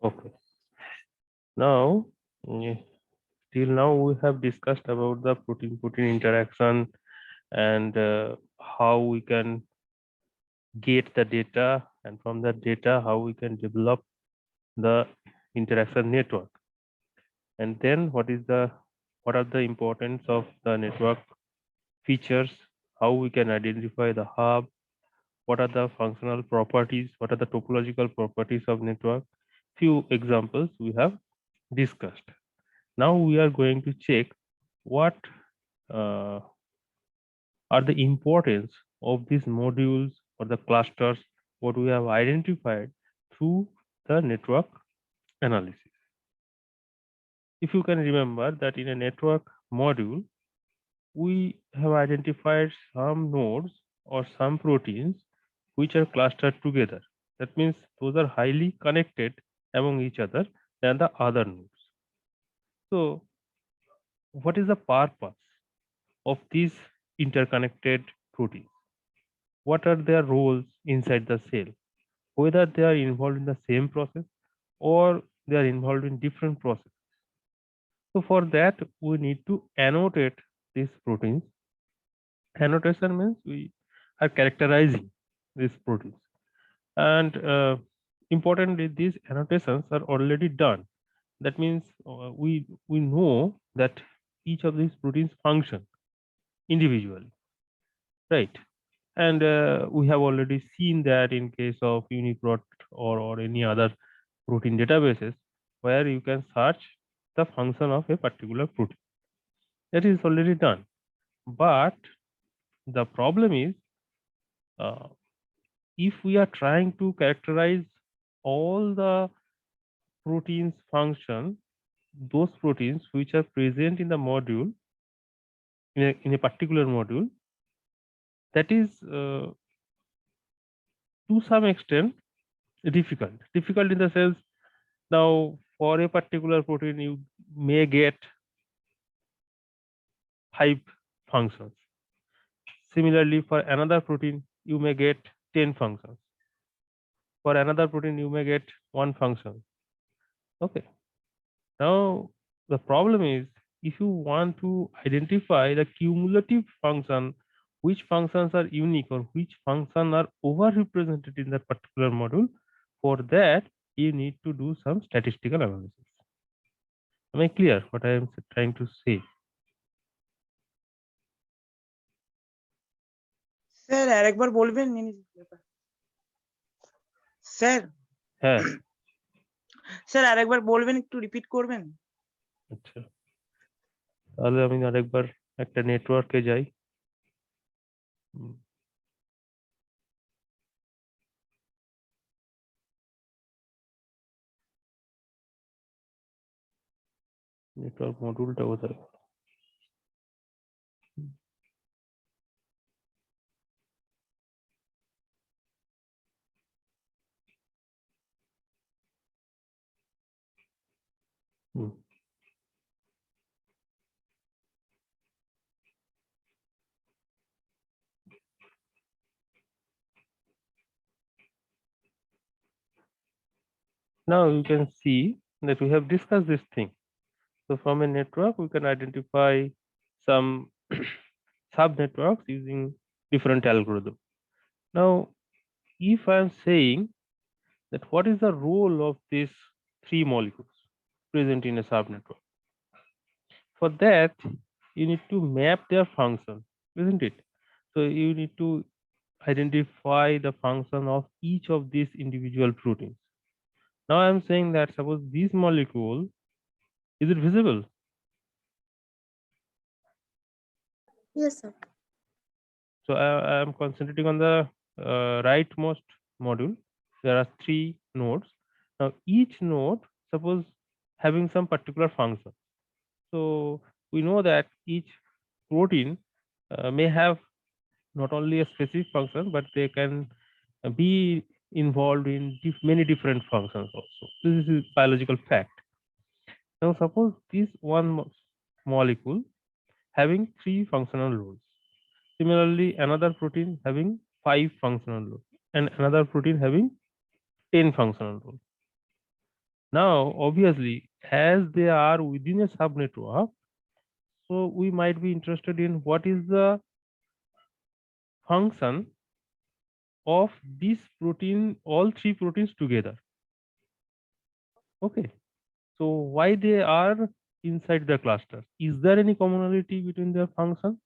Okay. Now, mm, till now we have discussed about the protein-protein interaction and how we can get the data, and from that data, how we can develop the interaction network. And then what are the importance of the network features, how we can identify the hub, what are the functional properties, what are the topological properties of network. Few examples we have discussed. Now we are going to check what uh, are the importance of these modules or the clusters what we have identified through the network analysis. If you can remember that in a network module, we have identified some nodes or some proteins which are clustered together. That means those are highly connected among each other than the other nodes. So, what is the purpose of these interconnected proteins? What are their roles inside the cell? Whether they are involved in the same process or they are involved in different processes. So, for that, we need to annotate these proteins. Annotation means we are characterizing these proteins, and importantly these annotations are already done. That means we know that each of these proteins function individually, right? And we have already seen that in case of Uniprot or any other protein databases where you can search the function of a particular protein. That is already done, but the problem is, uh, if we are trying to characterize all the proteins function, those proteins which are present in the module, in a particular module, that is to some extent difficult in the sense, now for a particular protein you may get 5 functions. Similarly, for another protein you may get 10 functions. For another protein you may get 1 function. Okay. Now, the problem is, if you want to identify the cumulative function, which functions are unique or which functions are overrepresented in that particular module, for that you need to do some statistical analysis. Am I clear what I am trying to say? Sir আরেকবার বলবেন sir হ্যাঁ, sir আরেকবার বলবেন, একটু repeat করবেন। আচ্ছা, তাহলে আমি আরেকবার একটা নেটওয়ার্কে যাই। নেটওয়ার্ক মডিউলটা কোথায়? হুম। Now you can see that we have discussed this thing. So from a network, we can identify some sub-networks using different algorithms. Now, if I am saying that what is the role of these 3 molecules present in a sub-network, for that you need to map their function, isn't it? So you need to identify the function of each of these individual proteins. Now I am saying that suppose this molecule, is it visible? Yes, sir. So I am concentrating on the rightmost module. There are 3 nodes. Now each node, suppose having some particular function. So we know that each protein may have not only a specific function, but they can be involved in many different functions also. This is a biological fact. Now suppose this one molecule having 3 functional roles. Similarly, another protein having 5 functional roles and another protein having 10 functional roles. Now, obviously, as they are within a subnetwork, so we might be interested in what is the function of this protein, all three proteins together. Okay, so why they are inside the cluster? Is there any commonality between their function?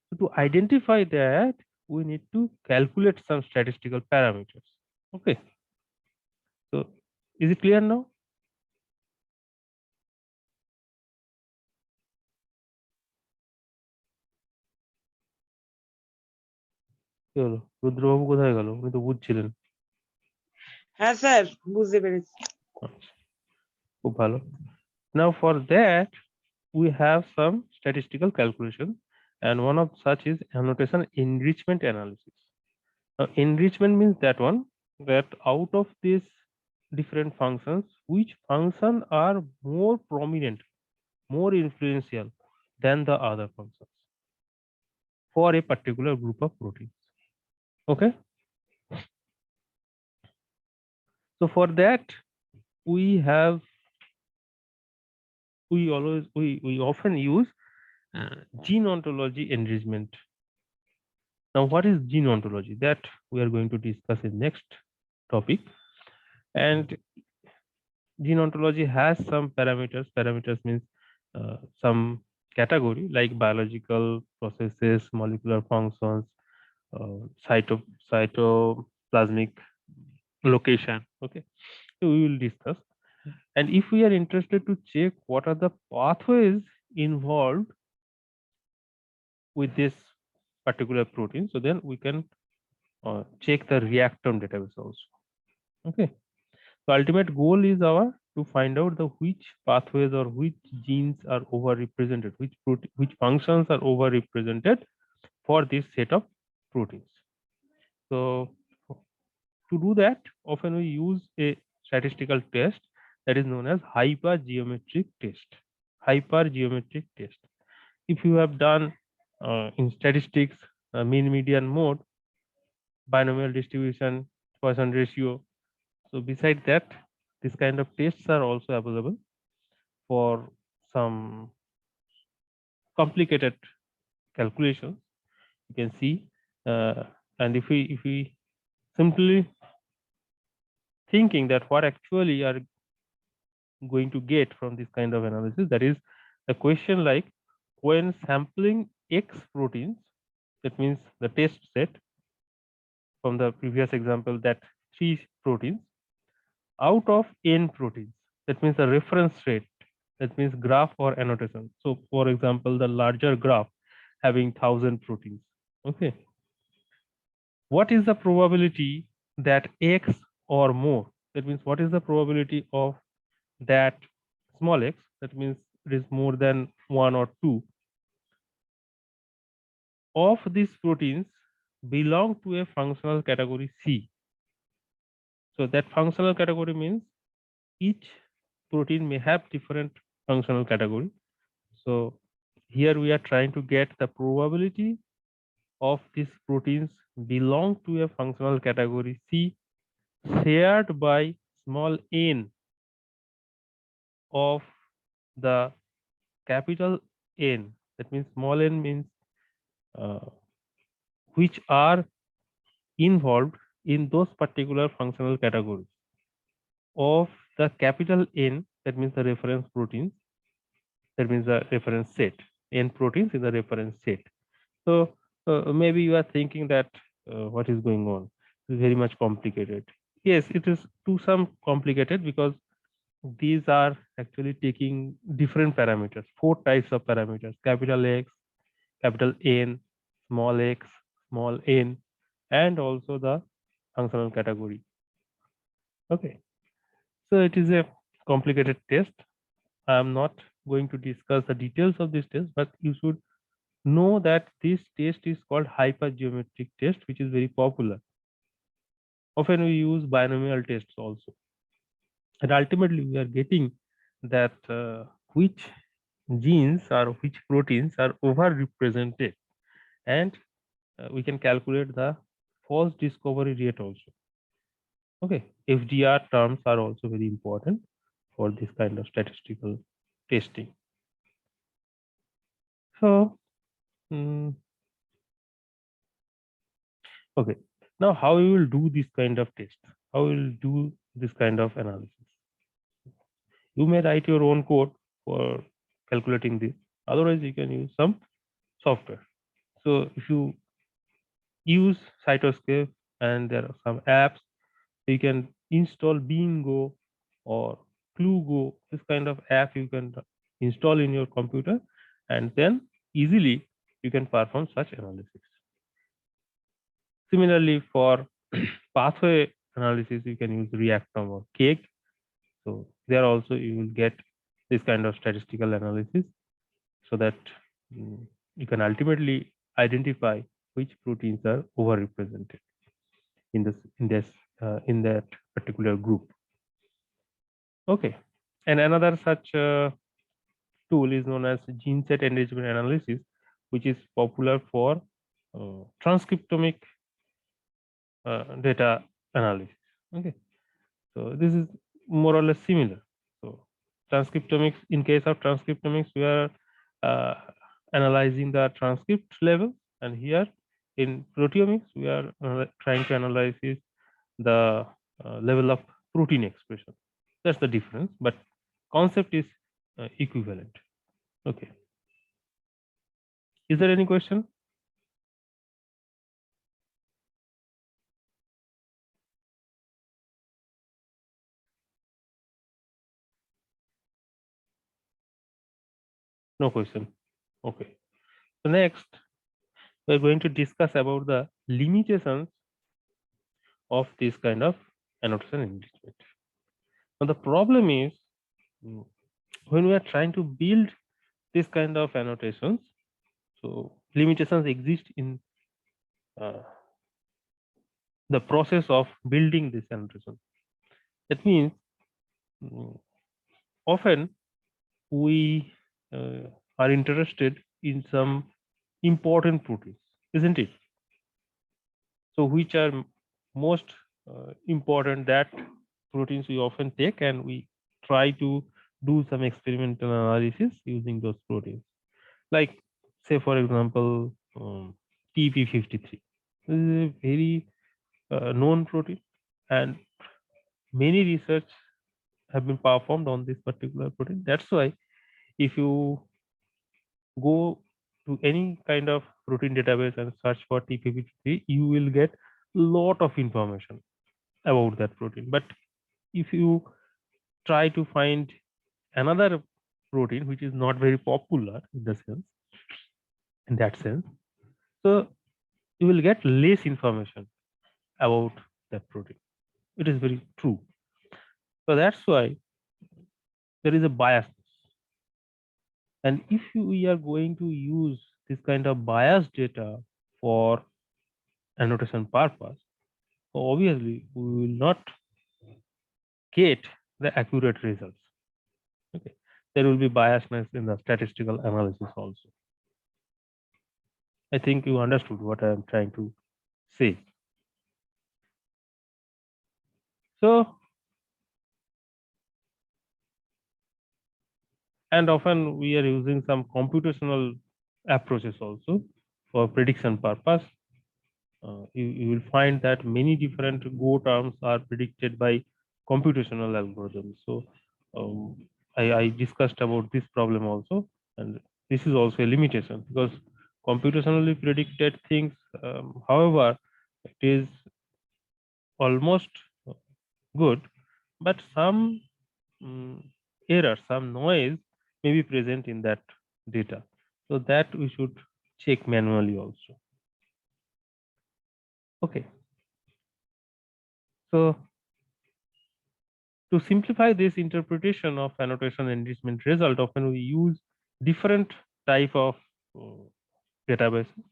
So to identify that, we need to calculate some statistical parameters. Okay, so is it clear now? কি হলো রুদ্রবাবু কোথায় গেল? উনি তো বুঝছিলেন। হ্যাঁ sir বুঝতে পেরেছি। আচ্ছা, খুব ভালো। Now for that we have some statistical calculation, and one of such is annotation enrichment analysis. Now, enrichment means that one, that out of these different functions, which function are more prominent, more influential than the other functions for a particular group of proteins. Okay, so for that we have we often use gene ontology enrichment. Now, what is gene ontology? That we are going to discuss in next topic. And gene ontology has some parameters. Parameters means some category like biological processes, molecular functions, cytoplasmic location. Okay, so we will discuss. And if we are interested to check what are the pathways involved with this particular protein, so then we can check the reactome database also. Okay, so ultimate goal is our to find out the which pathways or which genes are overrepresented, which functions are overrepresented for this set of proteins. So to do that, often we use a statistical test that is known as hypergeometric test. Hypergeometric test. If you have done in statistics mean median mode, binomial distribution, Poisson ratio. So beside that, this kind of tests are also available for some complicated calculations. You can see, and if we simply thinking that what actually are going to get from this kind of analysis, that is a question like when sampling X proteins, that means the test set from the previous example, that 3 proteins out of n proteins, that means the reference rate, that means graph or annotation. So for example, the larger graph having 1000 proteins. Okay, what is the probability that X or more, that means what is the probability of that small x, that means it is more than 1 or 2 of these proteins belong to a functional category C. So that functional category means each protein may have different functional category. So here we are trying to get the probability of these proteins belong to a functional category C shared by small n of the capital N. That means small n means uh, which are involved in those particular functional categories of the capital N, that means the reference proteins, that means the reference set, N proteins in the reference set. So maybe you are thinking that what is going on? It's very much complicated. Yes, it is to some complicated because these are actually taking different parameters, 4 types of parameters: capital X, capital N, small n, and also the functional category. Okay, so it is a complicated test. I am not going to discuss the details of this test, but you should know that this test is called hypergeometric test, which is very popular. Often we use binomial tests also, and ultimately we are getting that which genes or which proteins are overrepresented, and we can calculate the false discovery rate also. Okay, FDR terms are also very important for this kind of statistical testing. So, okay, now how you will do this kind of test? How you will do this kind of analysis? You may write your own code for calculating this. Otherwise, you can use some software. So, if you use Cytoscape and there are some apps, you can install Bingo or ClueGo. This kind of app you can install in your computer, and then easily you can perform such analysis. Similarly, for pathway analysis, you can use Reactom or Cake. So there also you will get this kind of statistical analysis, so that you can ultimately identify which proteins are overrepresented in that particular group. Okay, and another such tool is known as gene set enrichment analysis, which is popular for transcriptomic data analysis. Okay, so this is more or less similar. So transcriptomics, in case of transcriptomics, we are uh, analyzing the transcript level, and here in proteomics, we are trying to analyze the level of protein expression. That's the difference, but concept is equivalent. Okay. Is there any question? No question. Okay. So next, we're going to discuss about the limitations of this kind of annotation enrichment. Now the problem is, when we are trying to build this kind of annotations, so limitations exist in uh, the process of building this annotation. That means mm, often we are interested in some important proteins, isn't it? So which are most important, that proteins we often take, and we try to do some experimental analysis using those proteins. Like, say for example, TP53. This is a very known protein, and many research have been performed on this particular protein. That's why if you go to any kind of protein database and search for TP53, you will get lot of information about that protein. But if you try to find another protein which is not very popular in that sense, so you will get less information about that protein. It is very true. So that's why there is a bias. And if we are going to use this kind of biased data for annotation purpose, so obviously we will not get the accurate results. Okay, there will be biasness in the statistical analysis also. I think you understood what I am trying to say. So, and often we are using some computational approaches also for prediction purpose. You will find that many different Go terms are predicted by computational algorithms. So I discussed about this problem also, and this is also a limitation because computationally predicted things, however, it is almost good, but some error, some noise may be present in that data. So that we should check manually also. Okay. So to simplify this interpretation of annotation enrichment result, often we use different type of uh, databases,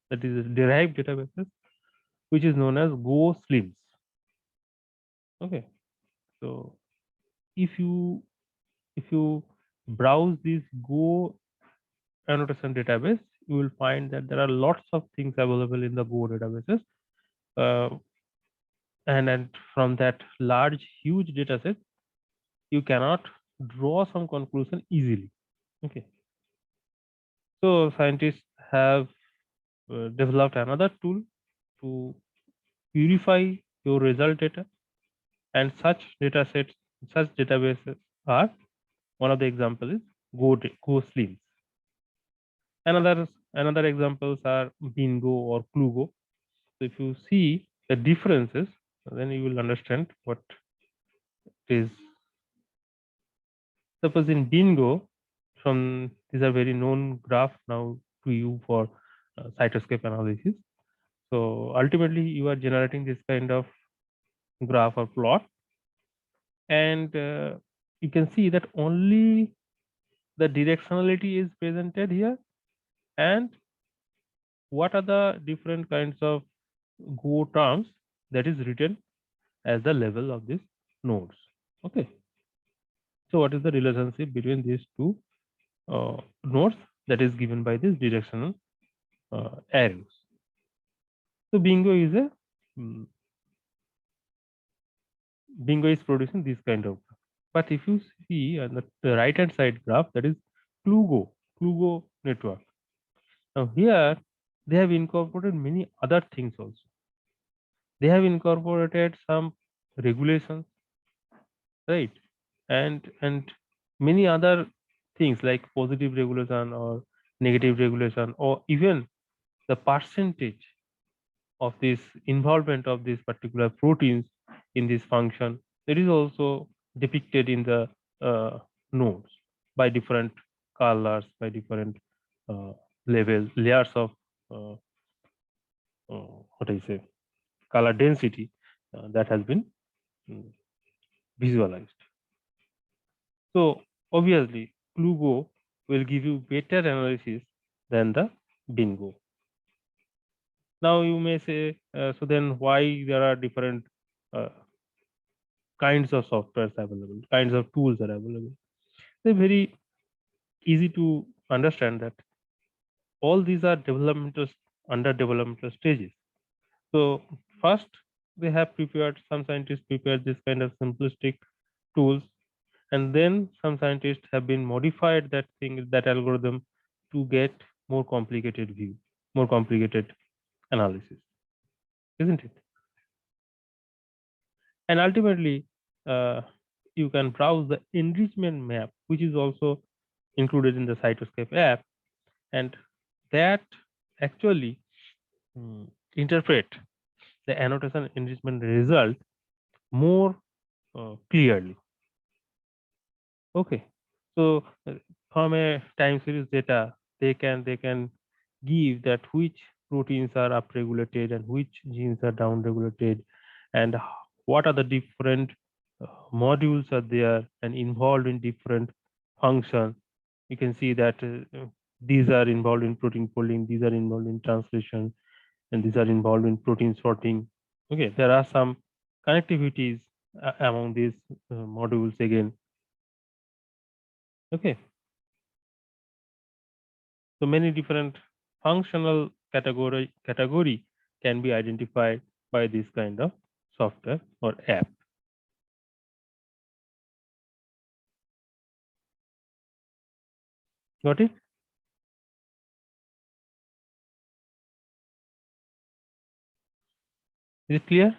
that is derived databases, which is known as Go Slims. Okay, so if you browse this Go annotation database, you will find that there are lots of things available in the Go databases. Uh, and from that large huge data set you cannot draw some conclusion easily. Okay, so scientists have developed another tool to purify your result data, and such data sets, such databases are, one of the examples is Go Slims. Another examples are Bingo or Clugo. So if you see the differences, then you will understand what it is. Suppose in Bingo, from these are very known graph now to you for cytoscape analysis. So ultimately, you are generating this kind of graph or plot, and you can see that only the directionality is presented here, and what are the different kinds of Go terms that is written as the level of these nodes. Okay, so what is the relationship between these two nodes that is given by this directional arrows? So mm, Bingo is producing this kind of graph. But if you see on the right hand side graph, that is Clugo network. Now here they have incorporated many other things also. They have incorporated some regulations, right? And many other things like positive regulation or negative regulation, or even the percentage of this involvement of these particular proteins in this function, it is also depicted in the nodes by different colors, by different uh, layers of uh, what I say, color density that has been mm, visualized. So obviously, Clugo will give you better analysis than the Bingo. Now you may say, so then why there are different uh, kinds of softwares available, kinds of tools are available? They're very easy to understand that all these are under developmental stages. So first, they have prepared, some scientists prepared this kind of simplistic tools, and then some scientists have been modified that algorithm to get more complicated view, more complicated analysis, isn't it? And ultimately, you can browse the enrichment map, which is also included in the Cytoscape app, and that actually mm, interpret the annotation enrichment result more clearly. Okay, so from a time series data, they can give that which proteins are upregulated and which genes are downregulated, and what are the different modules are there and involved in different functions. You can see that these are involved in protein folding, these are involved in translation, and these are involved in protein sorting. Okay, there are some connectivities among these modules again. Okay, so many different functional category can be identified by this kind of software or app. Got it? Is it clear?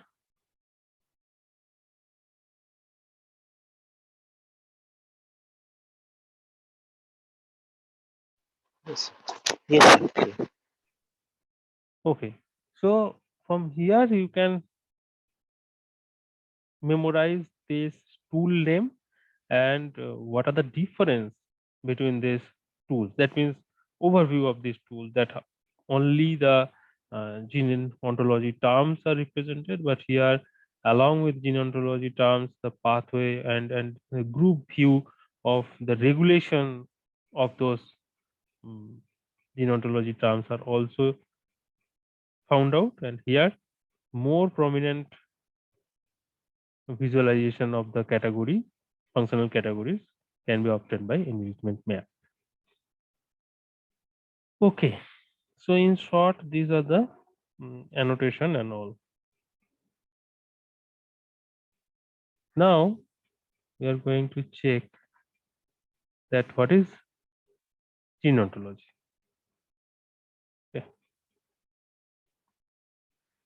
Yes. Yes. Okay. Okay. So from here you can memorize this tool name and what are the difference between these tools. That means overview of this tool, that only the gene ontology terms are represented, but here along with gene ontology terms, the pathway and the group view of the regulation of those um, gene ontology terms are also found out, and here more prominent visualization of the category, functional categories, can be obtained by enrichment map. Okay, so in short, these are the annotation and all. Now we are going to check that what is gene ontology. Okay.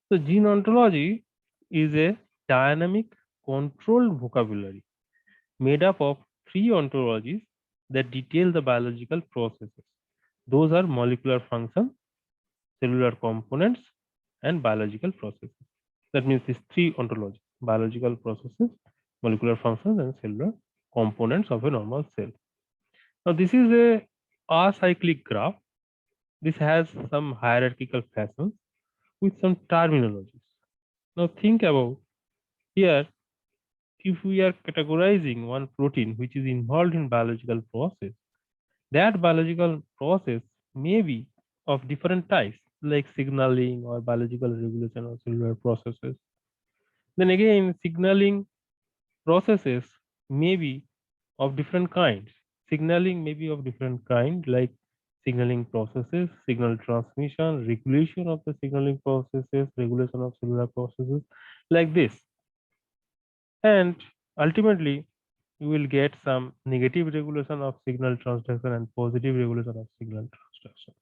So gene ontology is a dynamic controlled vocabulary made up of three ontologies that detail the biological processes. Those are molecular function, cellular components, and biological processes. That means these three ontologies: biological processes, molecular functions, and cellular components of a normal cell. Now, this is a acyclic graph. This has some hierarchical fashions with some terminologies. Now, think about here, if we are categorizing one protein which is involved in biological process, that biological process may be of different types, like signaling or biological regulation or cellular processes. Then again, signaling processes may be of different kinds. Signaling may be of different kind, like signaling processes, signal transmission, regulation of the signaling processes, regulation of cellular processes, like this. And ultimately, you will get some negative regulation of signal transduction and positive regulation of signal transduction.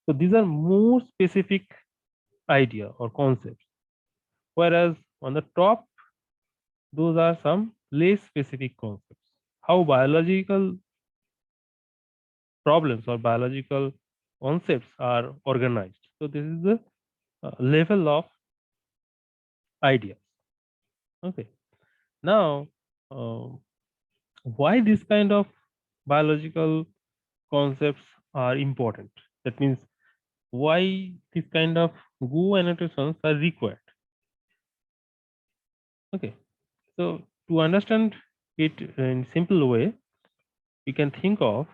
So these are more specific idea or concepts, whereas on the top, those are some less specific concepts. How biological problems or biological concepts are organized. So this is the level of ideas. Okay. Now, uh, why this kind of biological concepts are important? That means why this kind of Go annotations are required. Okay. So to understand it in simple way, you can think of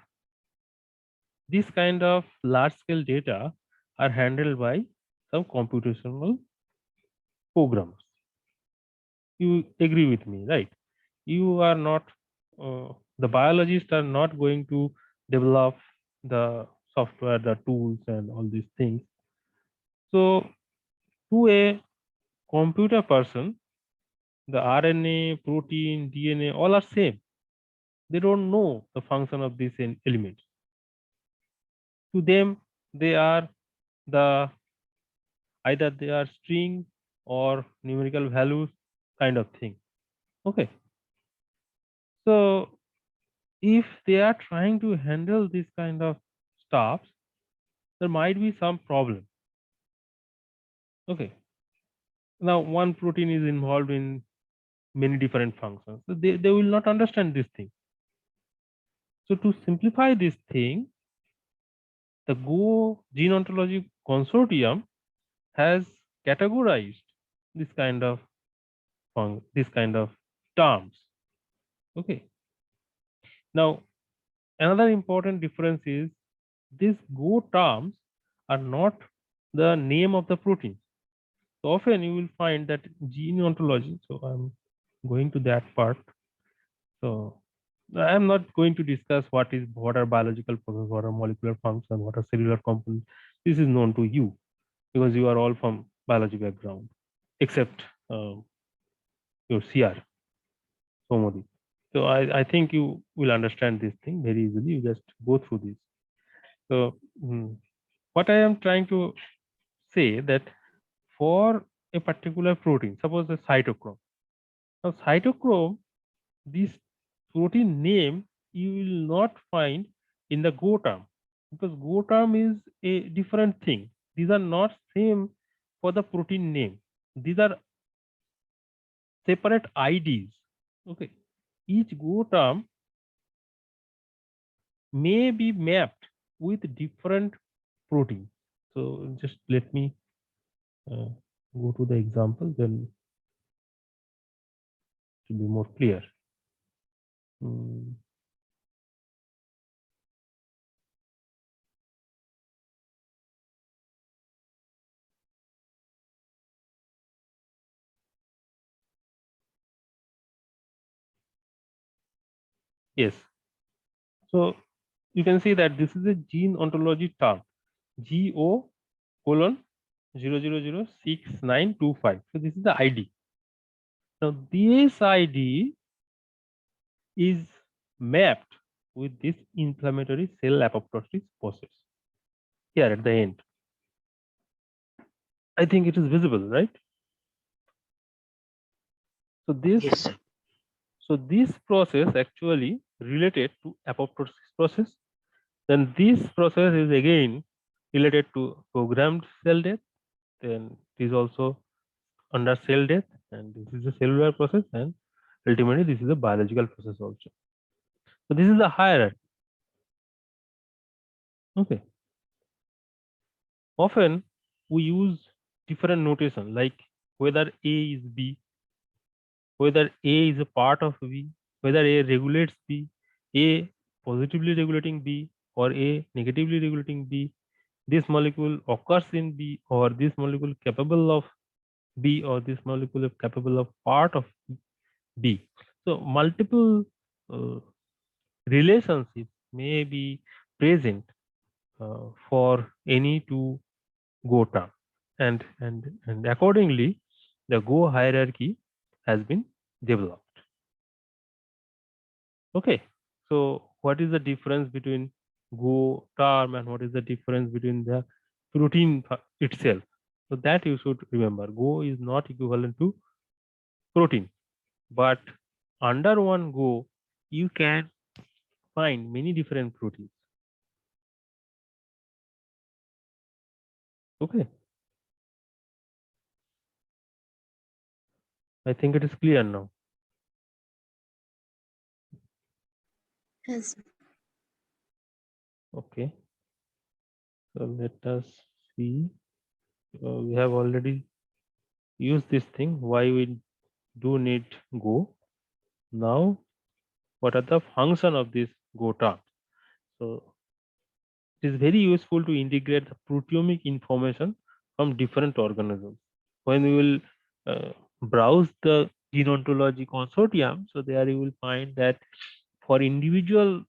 this kind of large scale data are handled by some computational programs. You agree with me, right? You are not, the biologists are not going to develop the software, the tools, and all these things. So, to a computer person, the RNA, protein, DNA, all are same. They don't know the function of these elements. To them, they are the either they are string or numerical values kind of thing. Okay. So if they are trying to handle this kind of stuff, there might be some problem. Okay. Now one protein is involved in many different functions. So they will not understand this thing. So to simplify this thing, the Go Gene Ontology Consortium has categorized this kind of this kind of terms. Okay. Now another important difference is these Go terms are not the name of the protein. So often you will find that gene ontology. So I'm going to that part. So I'm not going to discuss what are biological processes, what are molecular functions, what are cellular components. This is known to you because you are all from biology background, except your CR, Somodi. So I think you will understand this thing very easily. You just go through this. So what I am trying to say that for a particular protein, suppose the cytochrome. Now cytochrome, this protein name you will not find in the Go term because Go term is a different thing. These are not same for the protein name. These are separate IDs. Okay. Each Go term may be mapped with different proteins. So just let me go to the example, then to be more clear. Mm, yes. So you can see that this is a gene ontology term, GO colon 0006925. So this is the ID. Now this ID is mapped with this inflammatory cell apoptosis process here at the end. I think it is visible, right? So Yes, sir. this process actually related to apoptosis process. Then this process is again related to programmed cell death. Then it is also under cell death, and this is a cellular process, and ultimately this is a biological process also. So this is the hierarchy. Okay. Often we use different notation like whether A is B, whether A is a part of B, whether A regulates B, A positively regulating B or A negatively regulating B. This molecule occurs in B, or this molecule capable of B, or this molecule is capable of part of B. So multiple uh, relationships may be present for any two Go term, and accordingly, the Go hierarchy has been developed. Okay, so what is the difference between Go term and what is the difference between the protein itself? So that you should remember. Go is not equivalent to protein, but under one Go, you can find many different proteins. Okay, I think it is clear now. Yes. Okay, so let us see. We have already used this thing. Why we do need Go? Now, what are the function of this Go term? So it is very useful to integrate the proteomic information from different organisms. When we will browse the gene ontology consortium, so there you will find that for individual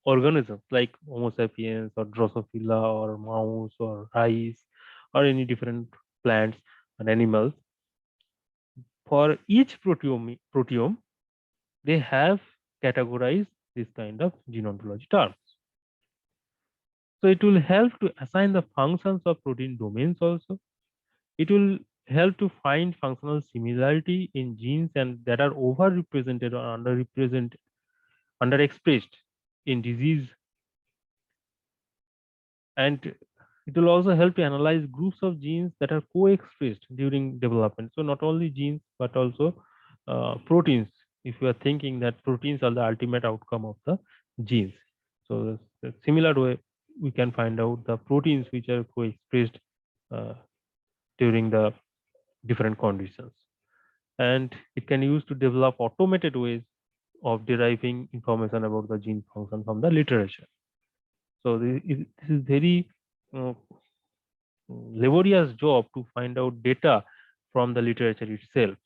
organisms like Homo sapiens or Drosophila or mouse or rice or any different plants and animals, for each proteome, they have categorized this kind of gene ontology terms. So it will help to assign the functions of protein domains also. It will help to find functional similarity in genes and that are overrepresented or underrepresented, underexpressed in disease. And it will also help to analyze groups of genes that are co-expressed during development. So not only genes, but also proteins. If you are thinking that proteins are the ultimate outcome of the genes. So the similar way, we can find out the proteins which are co-expressed uh, during the different conditions. And it can use to develop automated ways of deriving information about the gene function from the literature. So this is very uh, laborious job to find out data from the literature itself.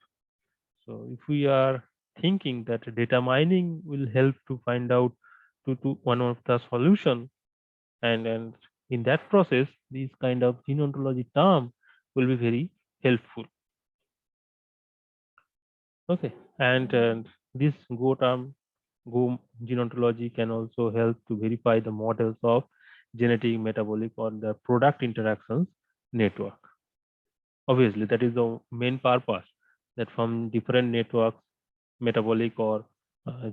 So if we are thinking that data mining will help to find out to one of the solution, and in that process, these kind of gene ontology term will be very helpful. Okay, and this Go term, Go gene ontology can also help to verify the models of genetic, metabolic, or the product interactions network. Obviously, that is the main purpose, that from different networks, metabolic or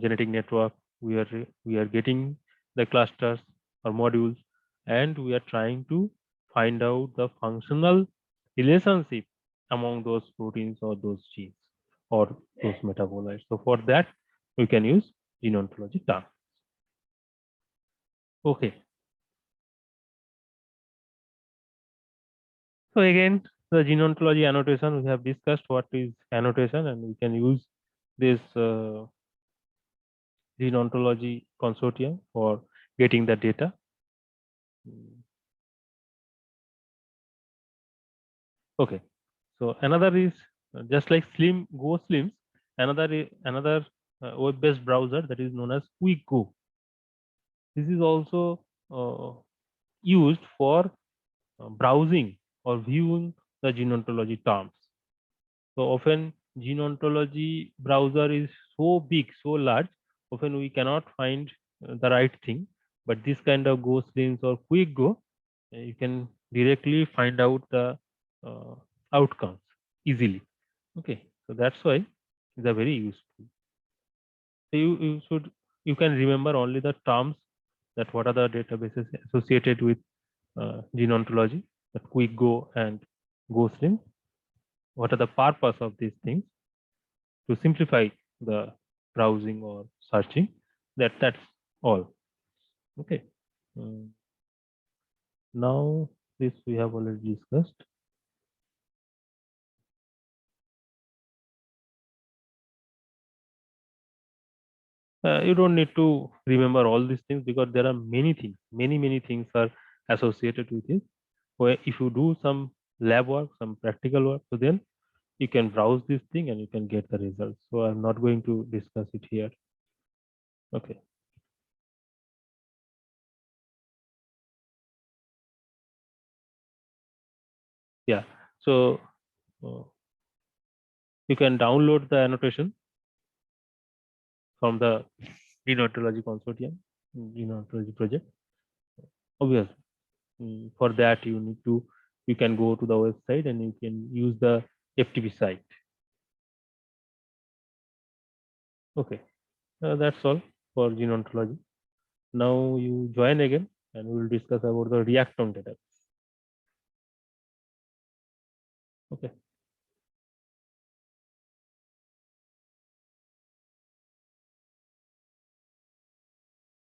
genetic network, we are getting the clusters or modules, and we are trying to find out the functional relationship among those proteins or those genes or those metabolites. So for that, we can use gene ontology term. Okay. So again, the gene ontology annotation, we have discussed what is annotation, and we can use this gene ontology consortium for getting the data. Okay, so another is just like Go Slims, another web-based browser that is known as QuickGo. This is also used for browsing or viewing the gene ontology terms. So often gene ontology browser is so big, so large, often we cannot find the right thing. But this kind of Go streams or quick Go, you can directly find out the uh, outcomes easily. Okay, so that's why it's a very useful. So you can remember only the terms, that what are the databases associated with gene ontology, the quick Go and Go stream. What are the purpose of these things to simplify the browsing or searching? That's all. Okay. Mm, Now this we have already discussed. You don't need to remember all these things because there are many things, many things are associated with it. Where if you do some lab work, some practical work, so then you can browse this thing and you can get the results. So I'm not going to discuss it here. Okay. Yeah. So uh, you can download the annotation from the Gene Ontology Consortium, Gene Ontology project. Obviously, for that you can go to the website and you can use the FTP site. Okay, that's all for gene ontology. Now you join again and we will discuss about the reactome data. Okay.